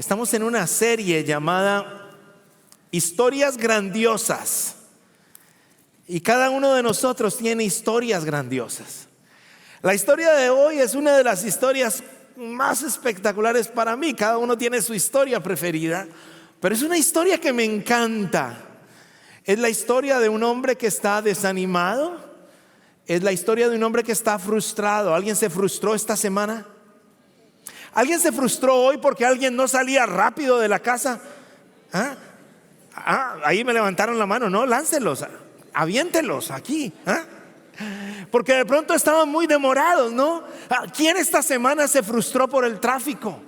Estamos en una serie llamada Historias Grandiosas. Y cada uno de nosotros tiene historias grandiosas. La historia de hoy es una de las historias más espectaculares para mí. Cada uno tiene su historia preferida, pero es una historia que me encanta. Es la historia de un hombre que está desanimado. Es la historia de un hombre que está frustrado. ¿Alguien se frustró esta semana? ¿Alguien se frustró hoy porque alguien no salía rápido de la casa? Ahí me levantaron la mano. No, láncelos, aviéntelos aquí. Porque de pronto estaban muy demorados, ¿no? ¿Quién esta semana se frustró por el tráfico?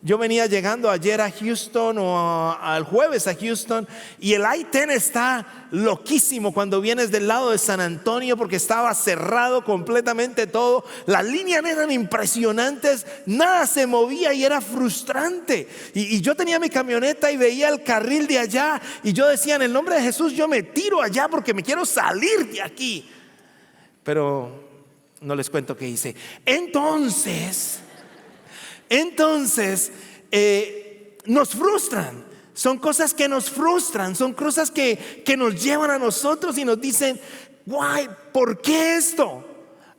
Yo venía llegando ayer a Houston o al jueves a Houston, y el I-10 está loquísimo cuando vienes del lado de San Antonio, porque estaba cerrado completamente todo. Las líneas eran impresionantes, nada se movía y era frustrante. Y yo tenía mi camioneta y veía el carril de allá, y yo decía: en el nombre de Jesús yo me tiro allá porque me quiero salir de aquí. Pero no les cuento qué hice. Entonces nos frustran. Son cosas que nos frustran, son cosas que nos llevan a nosotros y nos dicen: "Why, ¿por qué esto?".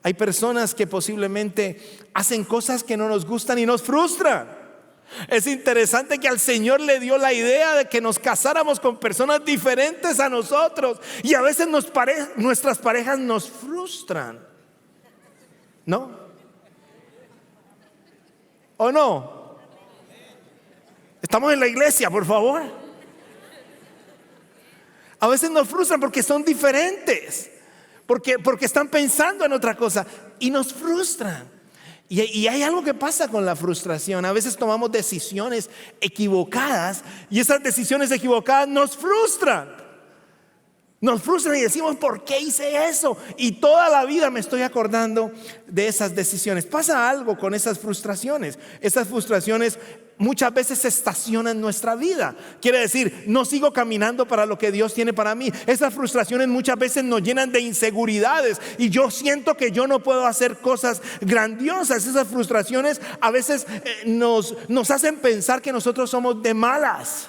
Hay personas que posiblemente hacen cosas que no nos gustan y nos frustran. Es interesante que al Señor le dio la idea de que nos casáramos con personas diferentes a nosotros, y a veces nuestras parejas nos frustran, ¿no? ¿O no? Estamos en la iglesia, por favor. A veces nos frustran porque son diferentes, porque están pensando en otra cosa y nos frustran. Y hay algo que pasa con la frustración. A veces tomamos decisiones equivocadas y esas decisiones equivocadas nos frustran. Nos frustran y decimos: ¿por qué hice eso? Y toda la vida me estoy acordando de esas decisiones. Pasa algo con esas frustraciones. Esas frustraciones muchas veces se estacionan en nuestra vida. Quiere decir, no sigo caminando para lo que Dios tiene para mí. Esas frustraciones muchas veces nos llenan de inseguridades y yo siento que yo no puedo hacer cosas grandiosas. Esas frustraciones a veces nos hacen pensar que nosotros somos de malas.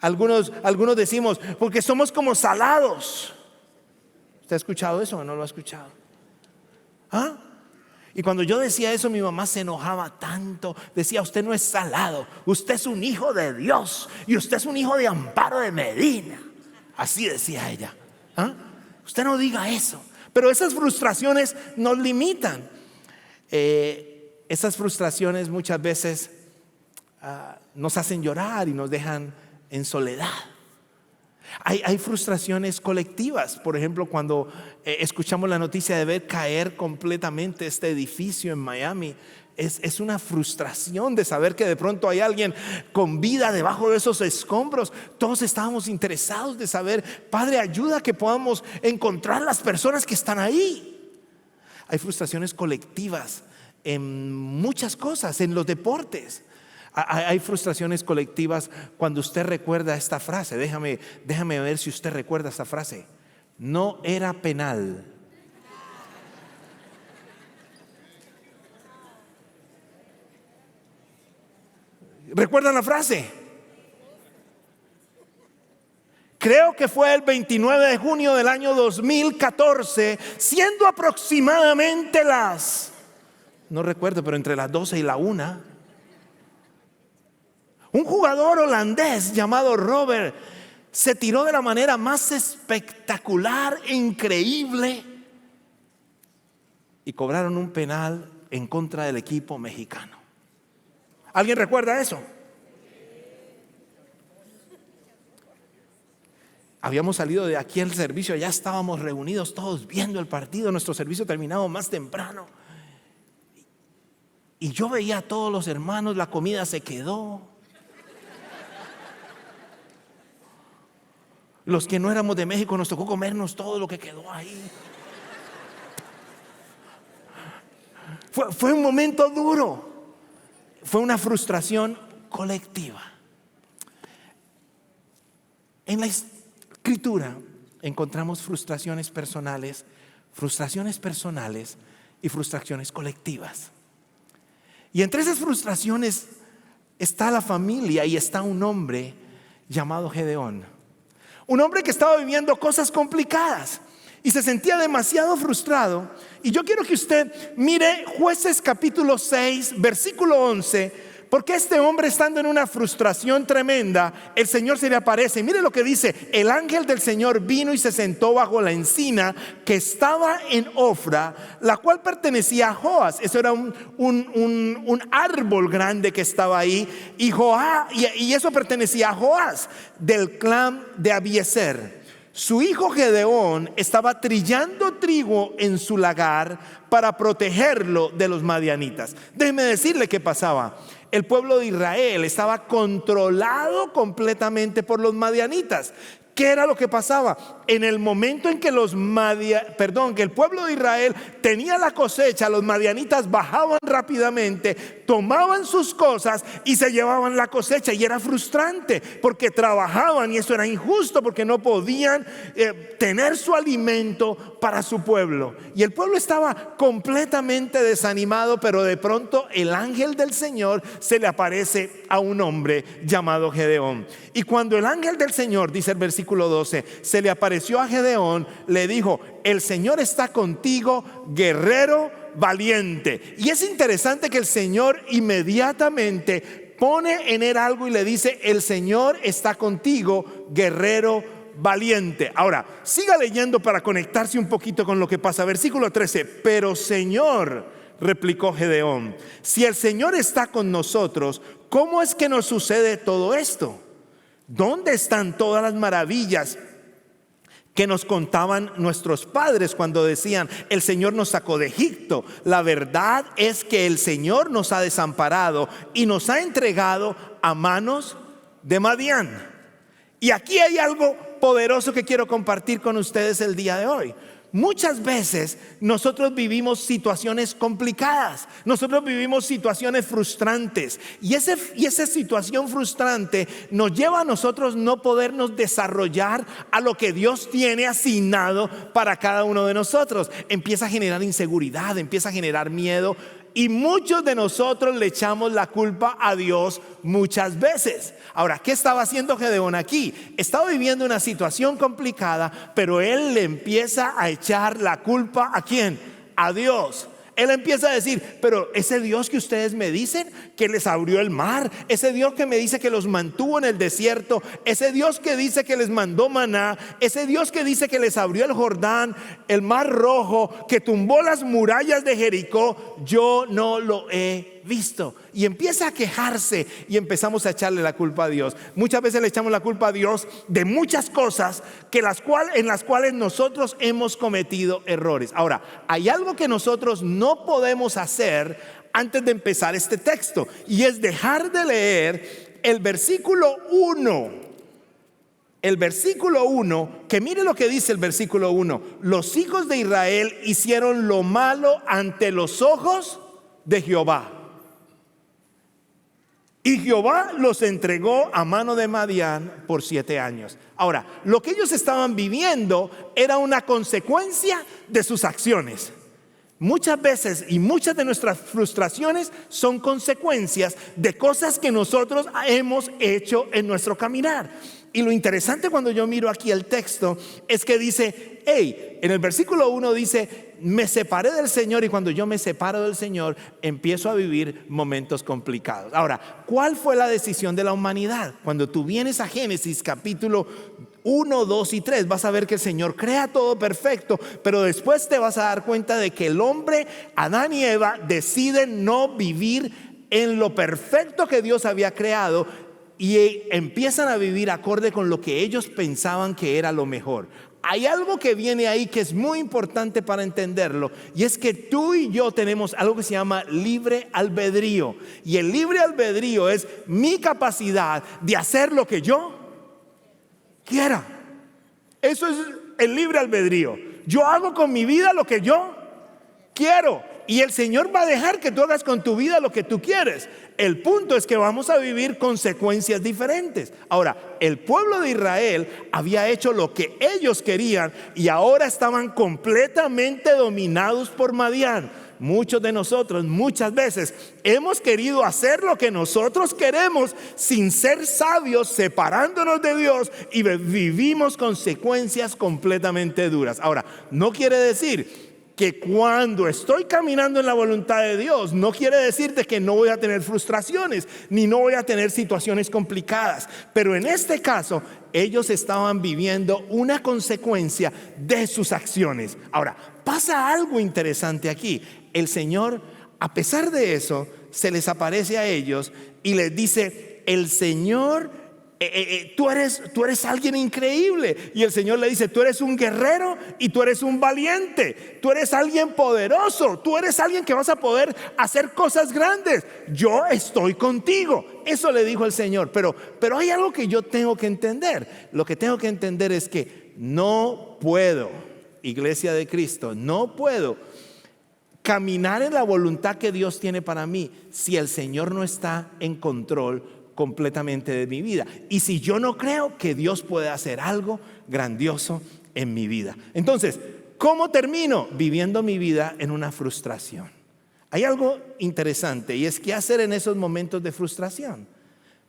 Algunos decimos: porque somos como salados. ¿Usted ha escuchado eso o no lo ha escuchado? Y cuando yo decía eso, mi mamá se enojaba tanto. Decía: usted no es salado, usted es un hijo de Dios, y usted es un hijo de Amparo de Medina. Así decía ella. Usted no diga eso. Pero esas frustraciones nos limitan. Esas frustraciones muchas veces nos hacen llorar y nos dejan en soledad. Hay frustraciones colectivas. Por ejemplo, cuando escuchamos la noticia de ver caer completamente este edificio en Miami, es una frustración de saber que de pronto hay alguien con vida debajo de esos escombros. Todos estábamos interesados de saber: Padre, ayuda que podamos encontrar las personas que están ahí. Hay frustraciones colectivas en muchas cosas, en los deportes. Hay frustraciones colectivas cuando usted recuerda esta frase. Déjame ver si usted recuerda esta frase: no era penal. ¿Recuerdan la frase? Creo que fue el 29 de junio del año 2014, siendo aproximadamente no recuerdo, pero entre las 12 y la 1. Un jugador holandés llamado Robert se tiró de la manera más espectacular, increíble, y cobraron un penal en contra del equipo mexicano. ¿Alguien recuerda eso? Habíamos salido de aquí al servicio, ya estábamos reunidos todos viendo el partido. Nuestro servicio terminaba más temprano, y yo veía a todos los hermanos. La comida se quedó. Los que no éramos de México nos tocó comernos todo lo que quedó ahí. Fue un momento duro. Fue una frustración colectiva. En la Escritura encontramos frustraciones personales y frustraciones colectivas. Y entre esas frustraciones está la familia y está un hombre llamado Gedeón. Un hombre que estaba viviendo cosas complicadas y se sentía demasiado frustrado. Y yo quiero que usted mire Jueces capítulo 6, versículo 11, porque este hombre, estando en una frustración tremenda, el Señor se le aparece. Mire lo que dice: el ángel del Señor vino y se sentó bajo la encina que estaba en Ofra, la cual pertenecía a Joas. Eso era un árbol grande que estaba ahí, y eso pertenecía a Joas, del clan de Abiezer. Su hijo Gedeón estaba trillando trigo en su lagar para protegerlo de los madianitas. Déjeme decirle qué pasaba. El pueblo de Israel estaba controlado completamente por los madianitas. ¿Qué era lo que pasaba? En el momento en que que el pueblo de Israel tenía la cosecha, los madianitas bajaban rápidamente, tomaban sus cosas y se llevaban la cosecha. Y era frustrante porque trabajaban, y eso era injusto porque no podían tener su alimento para su pueblo. Y el pueblo estaba completamente desanimado, pero de pronto el ángel del Señor se le aparece a un hombre llamado Gedeón. Y cuando el ángel del Señor, dice el versículo 12, se le apareció a Gedeón, le dijo: el Señor está contigo, guerrero valiente. Y es interesante que el Señor inmediatamente pone en él algo y le dice: el Señor está contigo, guerrero valiente. Ahora, siga leyendo para conectarse un poquito con lo que pasa. Versículo 13: pero Señor, replicó Gedeón, si el Señor está con nosotros, ¿cómo es que nos sucede todo esto? ¿Dónde están todas las maravillas que nos contaban nuestros padres cuando decían: el Señor nos sacó de Egipto? La verdad es que el Señor nos ha desamparado y nos ha entregado a manos de Madián. Y aquí hay algo poderoso que quiero compartir con ustedes el día de hoy. Muchas veces nosotros vivimos situaciones complicadas, nosotros vivimos situaciones frustrantes, y esa situación frustrante nos lleva a nosotros no podernos desarrollar a lo que Dios tiene asignado para cada uno de nosotros. Empieza a generar inseguridad, empieza a generar miedo, y muchos de nosotros le echamos la culpa a Dios muchas veces. Ahora, ¿qué estaba haciendo Gedeón aquí? Estaba viviendo una situación complicada, pero él le empieza a echar la culpa ¿a quién? A Dios. Él empieza a decir: pero ese Dios que ustedes me dicen que les abrió el mar, ese Dios que me dice que los mantuvo en el desierto, ese Dios que dice que les mandó maná, ese Dios que dice que les abrió el Jordán, el mar rojo, que tumbó las murallas de Jericó, yo no lo he visto. Y empieza a quejarse y empezamos a echarle la culpa a Dios. Muchas veces le echamos la culpa a Dios de muchas cosas en las cuales nosotros hemos cometido errores. Ahora, hay algo que nosotros no podemos hacer antes de empezar este texto, y es dejar de leer el versículo 1. El versículo 1, que mire lo que dice el versículo 1: los hijos de Israel hicieron lo malo ante los ojos de Jehová, y Jehová los entregó a mano de Madián por 7 años. Ahora, lo que ellos estaban viviendo era una consecuencia de sus acciones. Muchas veces y muchas de nuestras frustraciones son consecuencias de cosas que nosotros hemos hecho en nuestro caminar. Y lo interesante cuando yo miro aquí el texto es que dice: en el versículo 1 dice: me separé del Señor, y cuando yo me separo del Señor empiezo a vivir momentos complicados. Ahora, ¿cuál fue la decisión de la humanidad? Cuando tú vienes a Génesis capítulo 1, 2 y 3, vas a ver que el Señor crea todo perfecto, pero después te vas a dar cuenta de que el hombre, Adán y Eva, deciden no vivir en lo perfecto que Dios había creado, y empiezan a vivir acorde con lo que ellos pensaban que era lo mejor. Hay algo que viene ahí que es muy importante para entenderlo, y es que tú y yo tenemos algo que se llama libre albedrío. Y el libre albedrío es mi capacidad de hacer lo que yo quiera. Eso es el libre albedrío. Yo hago con mi vida lo que yo quiero, y el Señor va a dejar que tú hagas con tu vida lo que tú quieres. El punto es que vamos a vivir consecuencias diferentes. Ahora, el pueblo de Israel había hecho lo que ellos querían y ahora estaban completamente dominados por Madián. muchos de nosotros muchas veces hemos querido hacer lo que nosotros queremos sin ser sabios, separándonos de Dios, y vivimos consecuencias completamente duras. Ahora, no quiere decir que cuando estoy caminando en la voluntad de Dios, no quiere decirte que no voy a tener frustraciones, ni no voy a tener situaciones complicadas. Pero en este caso, ellos estaban viviendo una consecuencia de sus acciones. Ahora, pasa algo interesante aquí. El Señor, a pesar de eso, se les aparece a ellos y les dice: el Señor, tú eres alguien increíble. Y el Señor le dice: tú eres un guerrero y tú eres un valiente, tú eres alguien poderoso, tú eres alguien que vas a poder hacer cosas grandes, yo estoy contigo. Eso le dijo el Señor. Pero hay algo que yo tengo que entender. Lo que tengo que entender es que no puedo, Iglesia de Cristo, no puedo caminar en la voluntad que Dios tiene para mí si el Señor no está en control completamente de mi vida, y si yo no creo que Dios puede hacer algo grandioso en mi vida. Entonces, ¿cómo termino? Viviendo mi vida en una frustración. Hay algo interesante, y es: ¿qué hacer en esos momentos de frustración?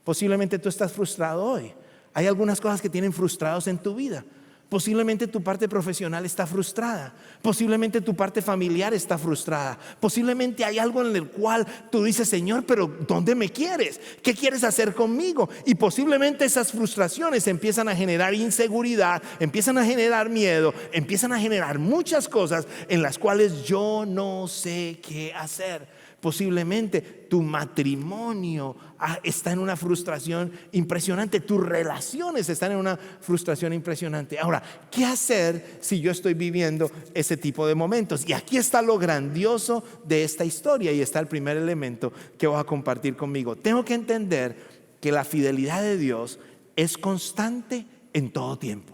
Posiblemente tú estás frustrado hoy. Hay algunas cosas que tienen frustrados en tu vida. Posiblemente tu parte profesional está frustrada. Posiblemente tu parte familiar está frustrada. Posiblemente hay algo en el cual tú dices: Señor, pero ¿dónde me quieres? ¿Qué quieres hacer conmigo? Y posiblemente esas frustraciones empiezan a generar inseguridad, empiezan a generar miedo, empiezan a generar muchas cosas en las cuales yo no sé qué hacer. Posiblemente tu matrimonio está en una frustración impresionante. Tus relaciones están en una frustración impresionante. Ahora, ¿qué hacer si yo estoy viviendo ese tipo de momentos? Y aquí está lo grandioso de esta historia, y está el primer elemento que voy a compartir conmigo. Tengo que entender que la fidelidad de Dios es constante en todo tiempo.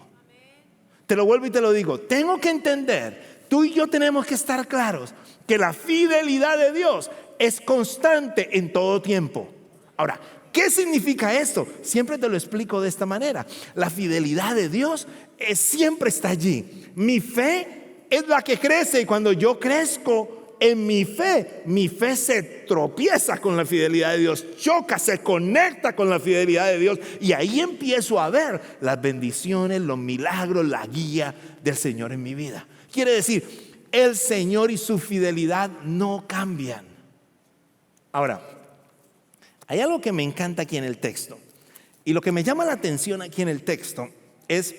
Te lo vuelvo y te lo digo. Tengo que entender, tú y yo tenemos que estar claros que la fidelidad de Dios es constante en todo tiempo. Ahora, ¿qué significa esto? Siempre te lo explico de esta manera. La fidelidad de Dios siempre está allí. Mi fe es la que crece, y cuando yo crezco en mi fe se tropieza con la fidelidad de Dios, choca, se conecta con la fidelidad de Dios, y ahí empiezo a ver las bendiciones, los milagros, la guía del Señor en mi vida. Quiere decir, el Señor y su fidelidad no cambian. Ahora, hay algo que me encanta aquí en el texto, y lo que me llama la atención aquí en el texto es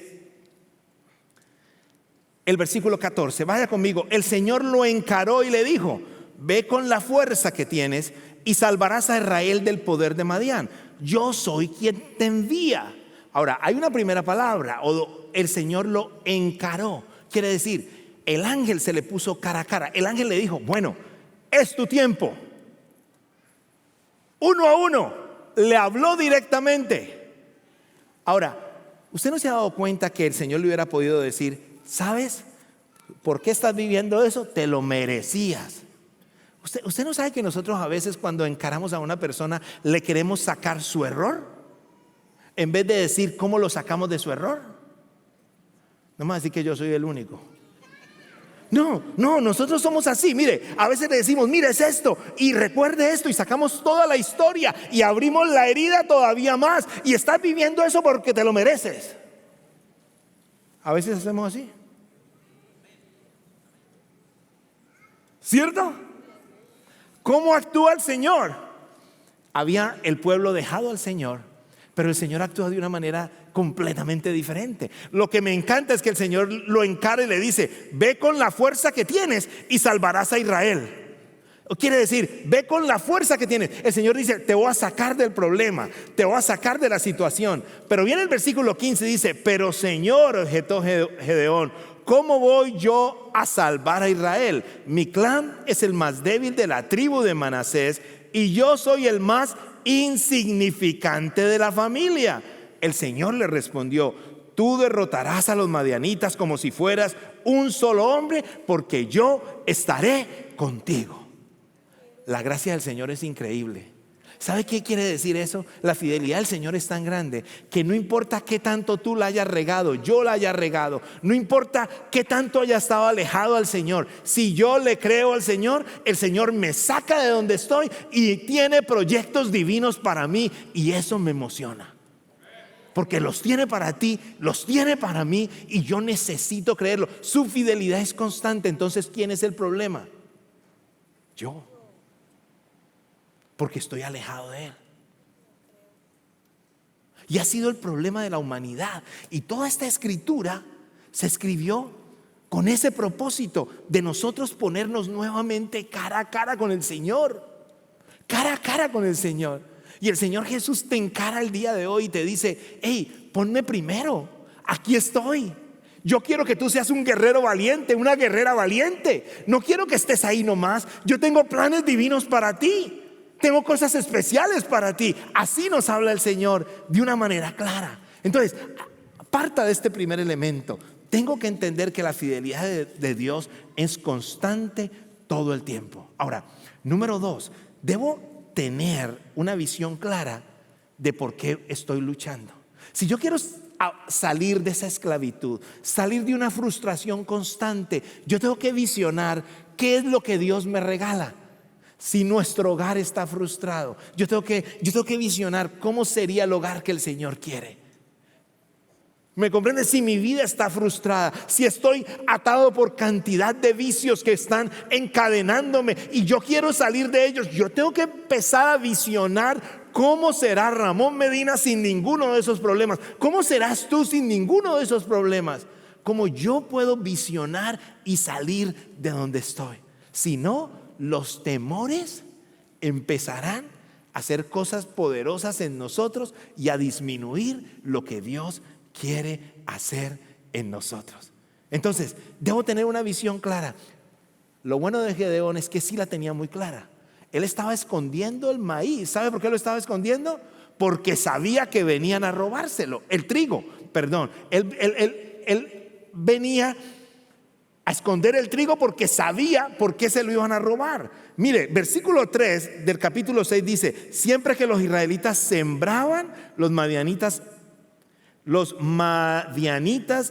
el versículo 14. Vaya conmigo. El Señor lo encaró y le dijo: ve con la fuerza que tienes y salvarás a Israel del poder de Madián. Yo soy quien te envía. Ahora, hay una primera palabra: el Señor lo encaró. Quiere decir, el ángel se le puso cara a cara. El ángel le dijo: bueno, es tu tiempo. Uno a uno, le habló directamente. Ahora, ¿usted no se ha dado cuenta que el Señor le hubiera podido decir: ¿sabes por qué estás viviendo eso? Te lo merecías. ¿Usted no sabe que nosotros a veces, cuando encaramos a una persona, le queremos sacar su error en vez de decir cómo lo sacamos de su error? No me va a decir que yo soy el único. No, nosotros somos así. Mire, a veces le decimos: mire, es esto, y recuerde esto, y sacamos toda la historia y abrimos la herida todavía más, y estás viviendo eso porque te lo mereces. A veces hacemos así, ¿cierto? ¿Cómo actúa el Señor? Había el pueblo dejado al Señor, pero el Señor actúa de una manera completamente diferente. Lo que me encanta es que el Señor lo encara y le dice: ve con la fuerza que tienes y salvarás a Israel. Quiere decir, ve con la fuerza que tienes. El Señor dice: te voy a sacar del problema, te voy a sacar de la situación. Pero viene el versículo 15 y dice: pero Señor, objetó Gedeón, ¿cómo voy yo a salvar a Israel? Mi clan es el más débil de la tribu de Manasés, y yo soy el más insignificante de la familia. El Señor le respondió: tú derrotarás a los madianitas como si fueras un solo hombre, porque yo estaré contigo. La gracia del Señor es increíble. ¿Sabe qué quiere decir eso? La fidelidad del Señor es tan grande que no importa qué tanto tú la hayas regado, yo la haya regado, no importa qué tanto haya estado alejado al Señor, si yo le creo al Señor, el Señor me saca de donde estoy y tiene proyectos divinos para mí, y eso me emociona. Porque los tiene para ti, los tiene para mí, y yo necesito creerlo. Su fidelidad es constante. Entonces, ¿quién es el problema? Yo. Porque estoy alejado de Él. Y ha sido el problema de la humanidad. Y toda esta escritura se escribió con ese propósito de nosotros ponernos nuevamente cara a cara con el Señor. Cara a cara con el Señor. Y el Señor Jesús te encara el día de hoy y te dice: hey, ponme primero, aquí estoy. Yo quiero que tú seas un guerrero valiente, una guerrera valiente. No quiero que estés ahí nomás. Yo tengo planes divinos para ti. Tengo cosas especiales para ti. Así nos habla el Señor de una manera clara. Entonces, parta de este primer elemento. Tengo que entender que la fidelidad de Dios es constante todo el tiempo. Ahora, número 2, debo tener una visión clara de por qué estoy luchando. Si yo quiero salir de esa esclavitud, salir de una frustración constante, yo tengo que visionar qué es lo que Dios me regala. Si nuestro hogar está frustrado, yo tengo que visionar cómo sería el hogar que el Señor quiere. ¿Me comprende? Si mi vida está frustrada, si estoy atado por cantidad de vicios que están encadenándome y yo quiero salir de ellos, yo tengo que empezar a visionar cómo será Ramón Medina sin ninguno de esos problemas. ¿Cómo serás tú sin ninguno de esos problemas? ¿Cómo yo puedo visionar y salir de donde estoy? Si no, los temores empezarán a hacer cosas poderosas en nosotros y a disminuir lo que Dios quiere hacer en nosotros. Entonces, debo tener una visión clara. Lo bueno de Gedeón es que sí la tenía muy clara. Él estaba escondiendo el maíz. ¿Sabe por qué lo estaba escondiendo? Porque sabía que venían a robárselo. El trigo, perdón. Él venía a esconder el trigo porque sabía por qué se lo iban a robar. Mire, versículo 3 del capítulo 6 dice: siempre que los israelitas sembraban, los madianitas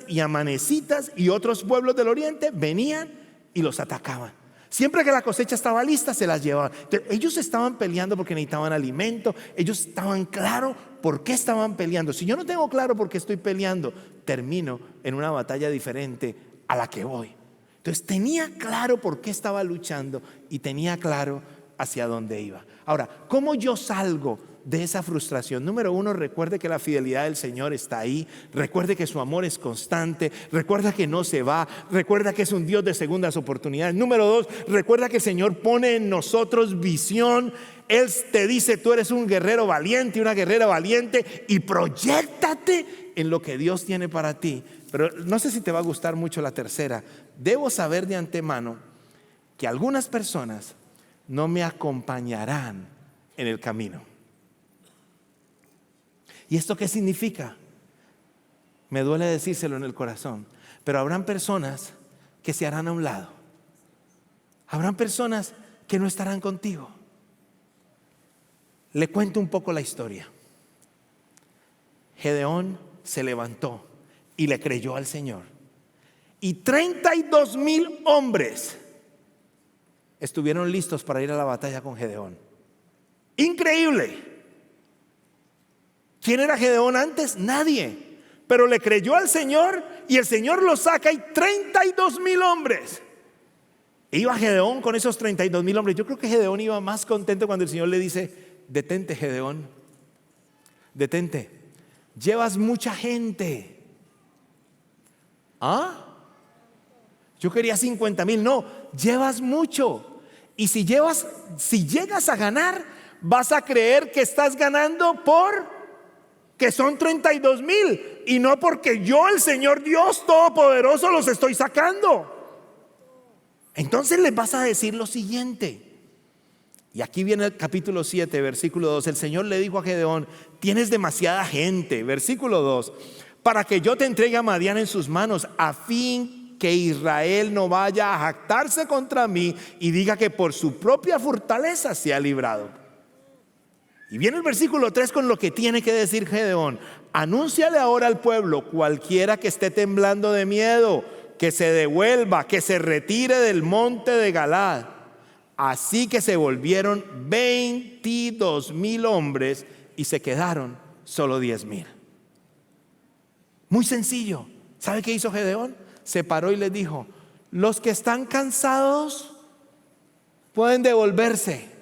y amanecitas y otros pueblos del oriente venían y los atacaban. Siempre que la cosecha estaba lista, se las llevaban. Entonces, ellos estaban peleando porque necesitaban alimento. Ellos estaban claros por qué estaban peleando. Si yo no tengo claro por qué estoy peleando, termino en una batalla diferente a la que voy. Entonces tenía claro por qué estaba luchando y tenía claro hacia dónde iba. Ahora, ¿cómo yo salgo de esa frustración? Número 1, recuerde que la fidelidad del Señor está ahí. Recuerde que su amor es constante. Recuerda que no se va. Recuerda que es un Dios de segundas oportunidades. Número 2, recuerda que el Señor pone en nosotros visión. Él te dice: tú eres un guerrero valiente, una guerrera valiente, y proyéctate en lo que Dios tiene para ti. Pero no sé si te va a gustar mucho la tercera. Debo saber de antemano que algunas personas no me acompañarán en el camino. ¿Y esto qué significa? Me duele decírselo en el corazón, pero habrán personas que se harán a un lado. Habrán personas que no estarán contigo. Le cuento un poco la historia. Gedeón se levantó y le creyó al Señor. Y 32,000 hombres estuvieron listos para ir a la batalla con Gedeón. Increíble. ¿Quién era Gedeón antes? Nadie. Pero le creyó al Señor y el Señor lo saca y 32,000 hombres. Iba Gedeón con esos 32,000 hombres. Yo creo que Gedeón iba más contento cuando el Señor le dice: detente, Gedeón, detente, llevas mucha gente. ¿Ah? Yo quería 50,000. No, llevas mucho. Y si llegas a ganar, vas a creer que estás ganando que son 32,000 y no porque yo, el Señor Dios Todopoderoso, los estoy sacando. Entonces les vas a decir lo siguiente. Y aquí viene el capítulo 7, versículo 2. El Señor le dijo a Gedeón: tienes demasiada gente. Versículo 2: para que yo te entregue a Madián en sus manos, a fin que Israel no vaya a jactarse contra mí y diga que por su propia fortaleza se ha librado. Y viene el versículo 3 con lo que tiene que decir Gedeón. Anúnciale ahora al pueblo, cualquiera que esté temblando de miedo, que se devuelva, que se retire del monte de Galaad. Así que se volvieron 22,000 hombres y se quedaron solo 10,000. Muy sencillo. ¿Sabe qué hizo Gedeón? Se paró y les dijo: los que están cansados pueden devolverse.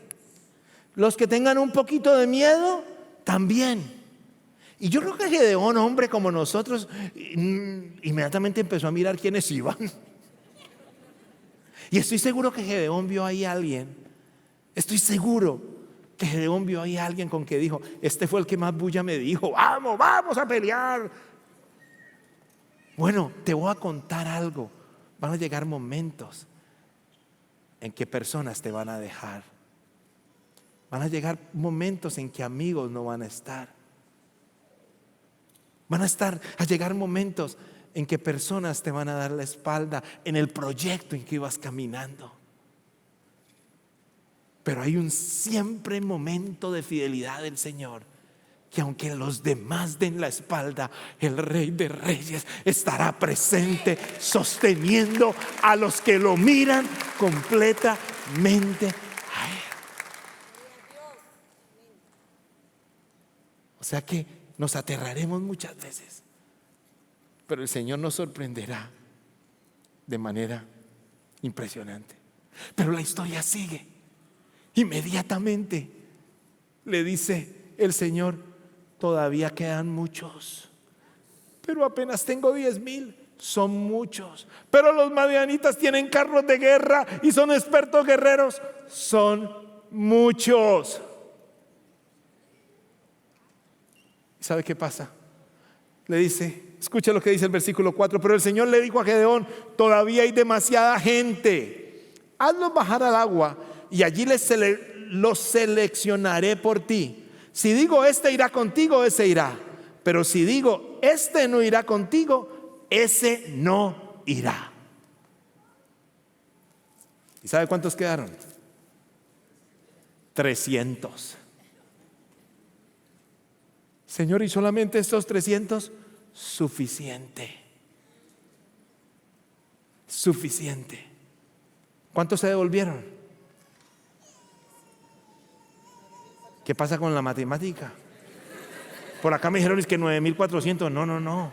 Los que tengan un poquito de miedo, también. Y yo creo que Gedeón, hombre como nosotros, inmediatamente empezó a mirar quiénes iban. Y estoy seguro que Gedeón vio ahí a alguien. Estoy seguro que Gedeón vio ahí a alguien con que dijo: este fue el que más bulla me dijo, vamos a pelear. Bueno, te voy a contar algo. Van a llegar momentos en que personas te van a dejar. Van a llegar momentos en que amigos no van a estar. Van a llegar momentos en que personas te van a dar la espalda en el proyecto en que ibas caminando. Pero hay un siempre momento de fidelidad del Señor, que aunque los demás den la espalda, el Rey de Reyes estará presente, sosteniendo a los que lo miran completamente a Él. O sea que nos aterraremos muchas veces, pero el Señor nos sorprenderá de manera impresionante. Pero la historia sigue. Inmediatamente le dice el Señor: todavía quedan muchos, pero apenas tengo 10,000. Son muchos. Pero los madianitas tienen carros de guerra y son expertos guerreros. Son muchos. ¿Sabe qué pasa? Le dice, escucha lo que dice el versículo 4: pero el Señor le dijo a Gedeón: todavía hay demasiada gente. Hazlos bajar al agua y allí los seleccionaré por ti. Si digo este irá contigo, ese irá. Pero si digo este no irá contigo, ese no irá. ¿Y sabe cuántos quedaron? 300. Señor, ¿y solamente estos 300? Suficiente. Suficiente. ¿Cuántos se devolvieron? ¿Qué pasa con la matemática? Por acá me dijeron es que 9,400. No.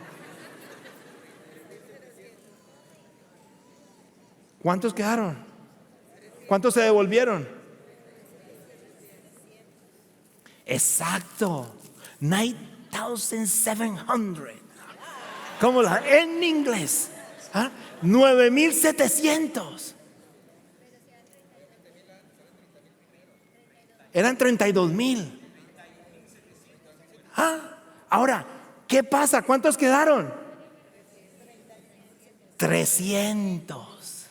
¿Cuántos quedaron? ¿Cuántos se devolvieron? Exacto. 9,700. ¿Cómo en inglés? 9,700. Eran 32,000. Ahora, ¿qué pasa? ¿Cuántos quedaron? 300.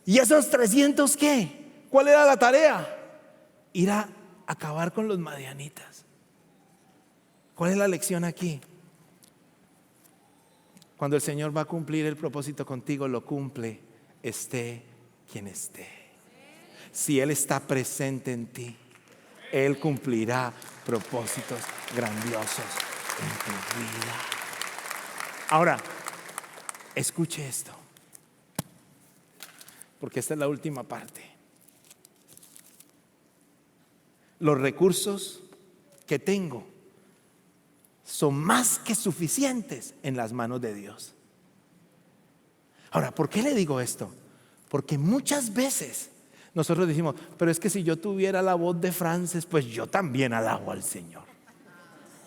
¿Y esos 300 qué? ¿Cuál era la tarea? Ir a acabar con los madianitas. ¿Cuál es la lección aquí? Cuando el Señor va a cumplir el propósito contigo, lo cumple, esté quien esté. Si Él está presente en ti, Él cumplirá propósitos grandiosos en tu vida. Ahora, escuche esto, porque esta es la última parte. Los recursos que tengo son más que suficientes en las manos de Dios. Ahora, ¿por qué le digo esto? Porque muchas veces nosotros decimos: pero es que si yo tuviera la voz de Frances, pues yo también alabo al Señor.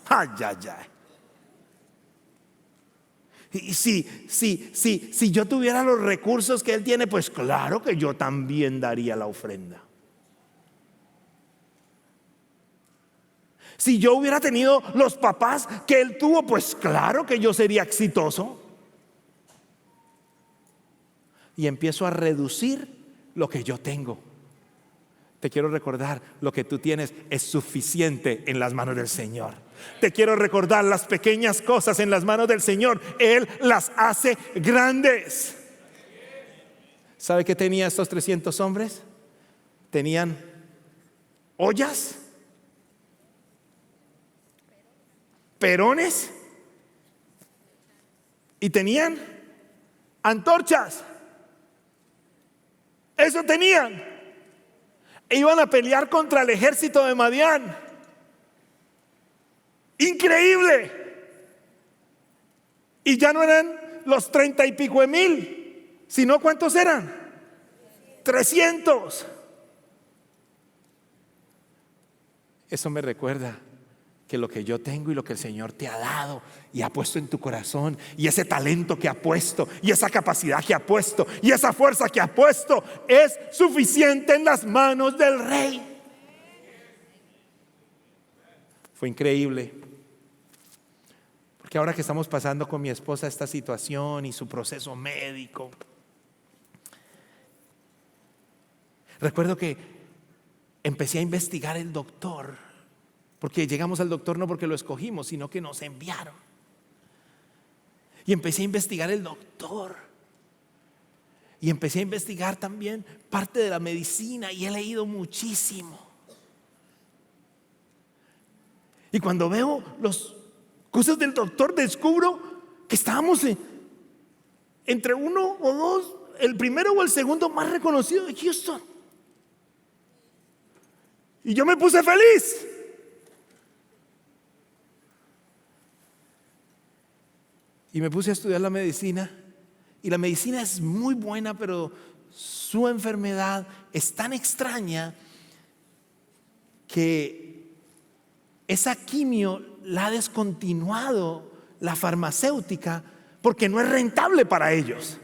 Ay. Y si yo tuviera los recursos que Él tiene, pues claro que yo también daría la ofrenda. Si yo hubiera tenido los papás que Él tuvo, pues claro que yo sería exitoso. Y empiezo a reducir lo que yo tengo. Te quiero recordar, lo que tú tienes es suficiente en las manos del Señor. Te quiero recordar, las pequeñas cosas en las manos del Señor, Él las hace grandes. ¿Sabe qué tenía estos 300 hombres? Tenían ollas, perones y tenían antorchas. Eso tenían. E iban a pelear contra el ejército de Madián. Increíble. Y ya no eran los 30 y pico de mil, sino ¿cuántos eran? 300. Eso me recuerda que lo que yo tengo y lo que el Señor te ha dado y ha puesto en tu corazón, y ese talento que ha puesto, y esa capacidad que ha puesto, y esa fuerza que ha puesto, es suficiente en las manos del Rey. Fue increíble, porque ahora que estamos pasando con mi esposa esta situación y su proceso médico, recuerdo que empecé a investigar el doctor. Porque llegamos al doctor no porque lo escogimos, sino que nos enviaron. Y empecé a investigar el doctor. Y empecé a investigar también parte de la medicina, y he leído muchísimo. Y cuando veo las cosas del doctor, descubro que estábamos entre uno o dos, el primero o el segundo más reconocido de Houston. Y yo me puse feliz. Y me puse a estudiar la medicina. Y la medicina es muy buena, pero su enfermedad es tan extraña que esa quimio la ha descontinuado la farmacéutica porque no es rentable para ellos.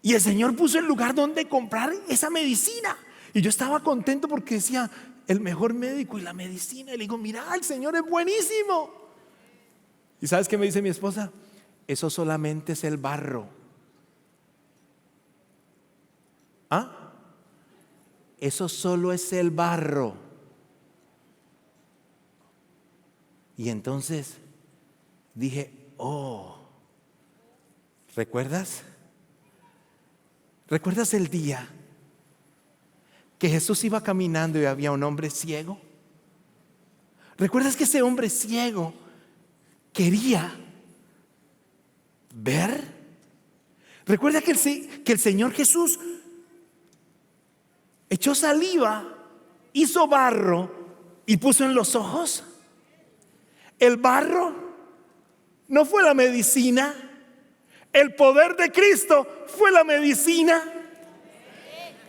Y el Señor puso el lugar donde comprar esa medicina. Y yo estaba contento porque decía, el mejor médico y la medicina. Y le digo, mira, el Señor es buenísimo. ¿Y sabes qué me dice mi esposa? Eso solamente es el barro. ¿Ah? Eso solo es el barro. Y entonces dije, oh, ¿recuerdas? ¿Recuerdas el día que Jesús iba caminando y había un hombre ciego? ¿Recuerdas que ese hombre ciego quería ver? ¿Recuerda que el Señor Jesús echó saliva, hizo barro y puso en los ojos? El barro no fue la medicina, el poder de Cristo fue la medicina.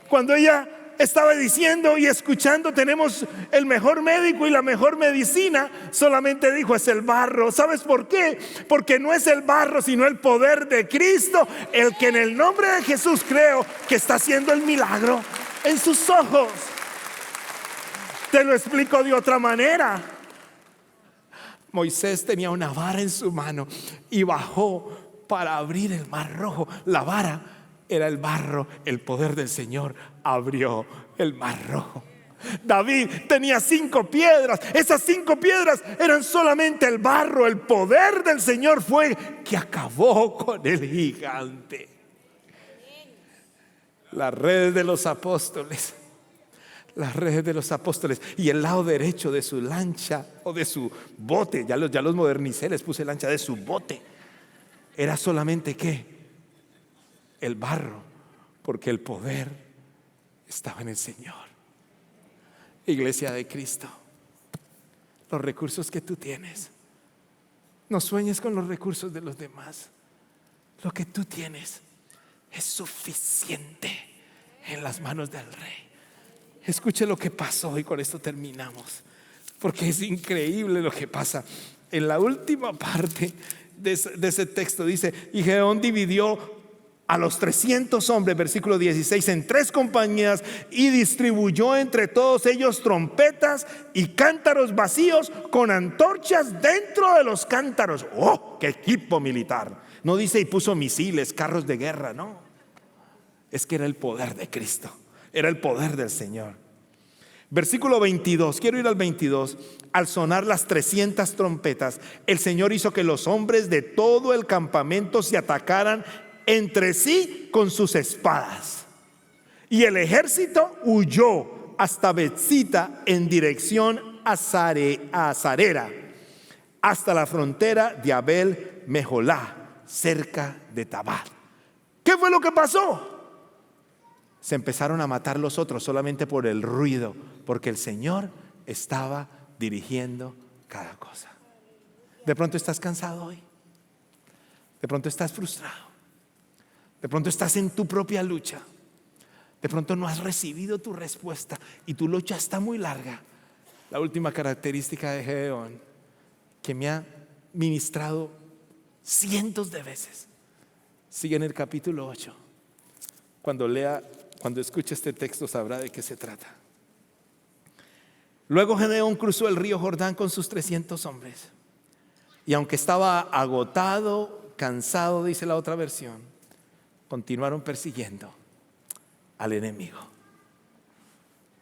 Cuando ella estaba diciendo y escuchando, tenemos el mejor médico y la mejor medicina, solamente dijo, es el barro. ¿Sabes por qué? Porque no es el barro, sino el poder de Cristo, el que en el nombre de Jesús creo que está haciendo el milagro en sus ojos. Te lo explico de otra manera. Moisés tenía una vara en su mano y bajó para abrir el mar rojo. La vara era el barro, el poder del Señor abrió el mar rojo. David tenía 5 piedras. Esas 5 piedras eran solamente el barro. El poder del Señor fue que acabó con el gigante. Las redes de los apóstoles. Las redes de los apóstoles. Y el lado derecho de su lancha o de su bote, ya los modernicé, les puse lancha, de su bote, era solamente ¿qué? El barro, porque el poder estaba en el Señor. Iglesia de Cristo, los recursos que tú tienes, no sueñes con los recursos de los demás. Lo que tú tienes es suficiente en las manos del Rey. Escuche lo que pasó y con esto terminamos, porque es increíble lo que pasa. En la última parte de ese texto dice, y Gedeón dividió a los 300 hombres, versículo 16, en 3 compañías, y distribuyó entre todos ellos trompetas y cántaros vacíos con antorchas dentro de los cántaros. ¡Oh, qué equipo militar! No dice y puso misiles, carros de guerra, no. Es que era el poder de Cristo, era el poder del Señor. Versículo 22, quiero ir al 22. Al sonar las 300 trompetas, el Señor hizo que los hombres de todo el campamento se atacaran entre sí con sus espadas. Y el ejército huyó hasta Betzita en dirección a Zarera, hasta la frontera de Abel Meholá, cerca de Tabad. ¿Qué fue lo que pasó? Se empezaron a matar los otros solamente por el ruido, porque el Señor estaba dirigiendo cada cosa. De pronto estás cansado hoy. De pronto estás frustrado. De pronto estás en tu propia lucha. De pronto no has recibido tu respuesta y tu lucha está muy larga. La última característica de Gedeón, que me ha ministrado cientos de veces, sigue en el capítulo 8. Cuando escuche este texto sabrá de qué se trata. Luego Gedeón cruzó el río Jordán con sus 300 hombres. Y aunque estaba agotado, cansado, dice la otra versión, continuaron persiguiendo al enemigo.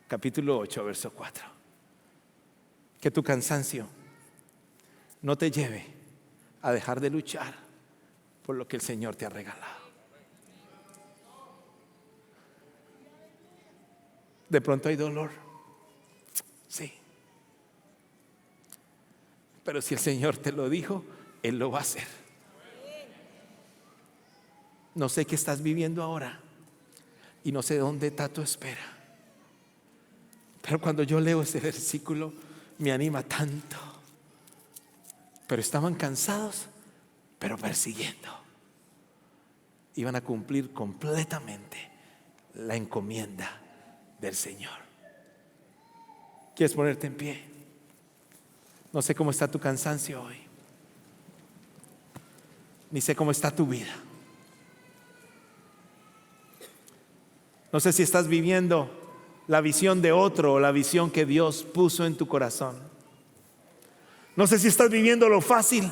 Capítulo 8, verso 4. Que tu cansancio no te lleve a dejar de luchar por lo que el Señor te ha regalado. De pronto hay dolor, sí, pero si el Señor te lo dijo, Él lo va a hacer. No sé qué estás viviendo ahora y no sé dónde está tu espera, pero cuando yo leo ese versículo me anima tanto. Pero estaban cansados, pero persiguiendo. Iban a cumplir completamente la encomienda del Señor. ¿Quieres ponerte en pie? No sé cómo está tu cansancio hoy, ni sé cómo está tu vida. No sé si estás viviendo la visión de otro o la visión que Dios puso en tu corazón. No sé si estás viviendo lo fácil.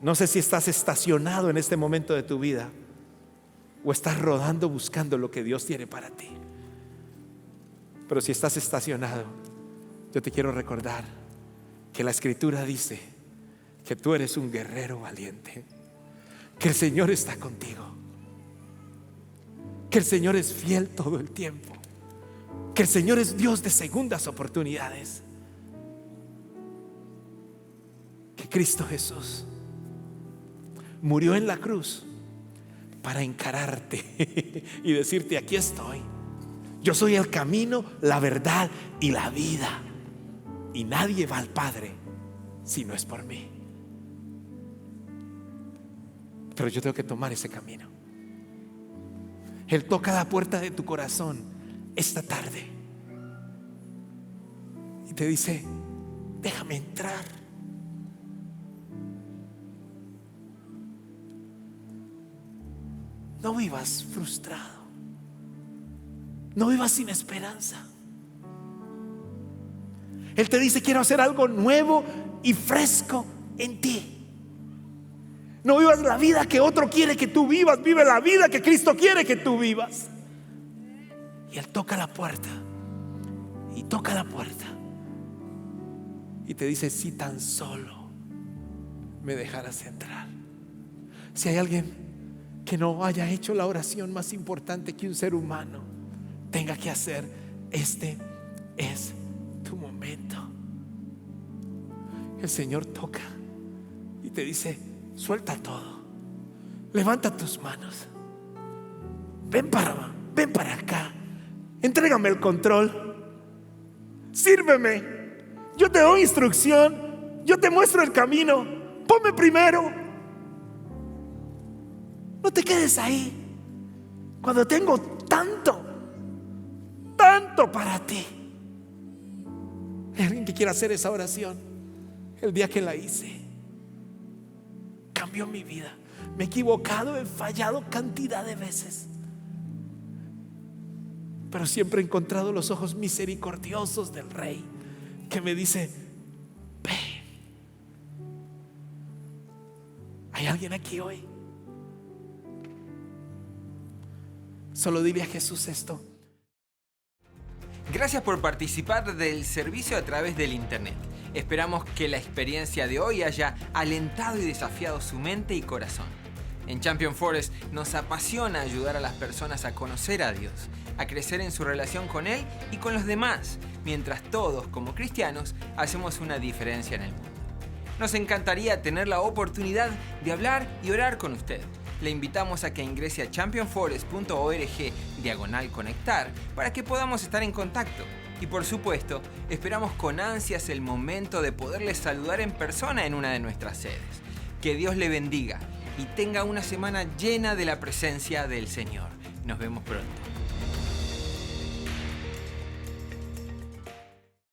No sé si estás estacionado en este momento de tu vida o estás rodando buscando lo que Dios tiene para ti. Pero si estás estacionado, yo te quiero recordar que la Escritura dice que tú eres un guerrero valiente, que el Señor está contigo, que el Señor es fiel todo el tiempo, que el Señor es Dios de segundas oportunidades, que Cristo Jesús murió en la cruz para encararte y decirte: aquí estoy. Yo soy el camino, la verdad y la vida, y nadie va al Padre si no es por mí. Pero yo tengo que tomar ese camino. Él toca la puerta de tu corazón esta tarde y te dice: déjame entrar. No vivas frustrado. No vivas sin esperanza. Él te dice: quiero hacer algo nuevo y fresco en ti. No vivas la vida que otro quiere que tú vivas. Vive la vida que Cristo quiere que tú vivas. Y Él toca la puerta. Y toca la puerta. Y te dice: si tan solo me dejaras entrar. Si hay alguien que no haya hecho la oración más importante que un ser humano tenga que hacer, este es tu momento. El Señor toca y te dice: suelta todo, levanta tus manos, ven para acá, entrégame el control, sírveme, yo te doy instrucción, yo te muestro el camino, ponme primero. No te quedes ahí cuando tengo tanto para ti. Hay alguien que quiera hacer esa oración. El día que la hice, cambió mi vida. Me he equivocado, he fallado cantidad de veces, pero siempre he encontrado los ojos misericordiosos del Rey que me dice: ven. ¿Hay alguien aquí hoy? Solo dile a Jesús esto: gracias por participar del servicio a través del internet. Esperamos que la experiencia de hoy haya alentado y desafiado su mente y corazón. En Champion Forest nos apasiona ayudar a las personas a conocer a Dios, a crecer en su relación con Él y con los demás, mientras todos, como cristianos, hacemos una diferencia en el mundo. Nos encantaría tener la oportunidad de hablar y orar con usted. Le invitamos a que ingrese a championforest.org/conectar para que podamos estar en contacto. Y por supuesto, esperamos con ansias el momento de poderle saludar en persona en una de nuestras sedes. Que Dios le bendiga y tenga una semana llena de la presencia del Señor. Nos vemos pronto.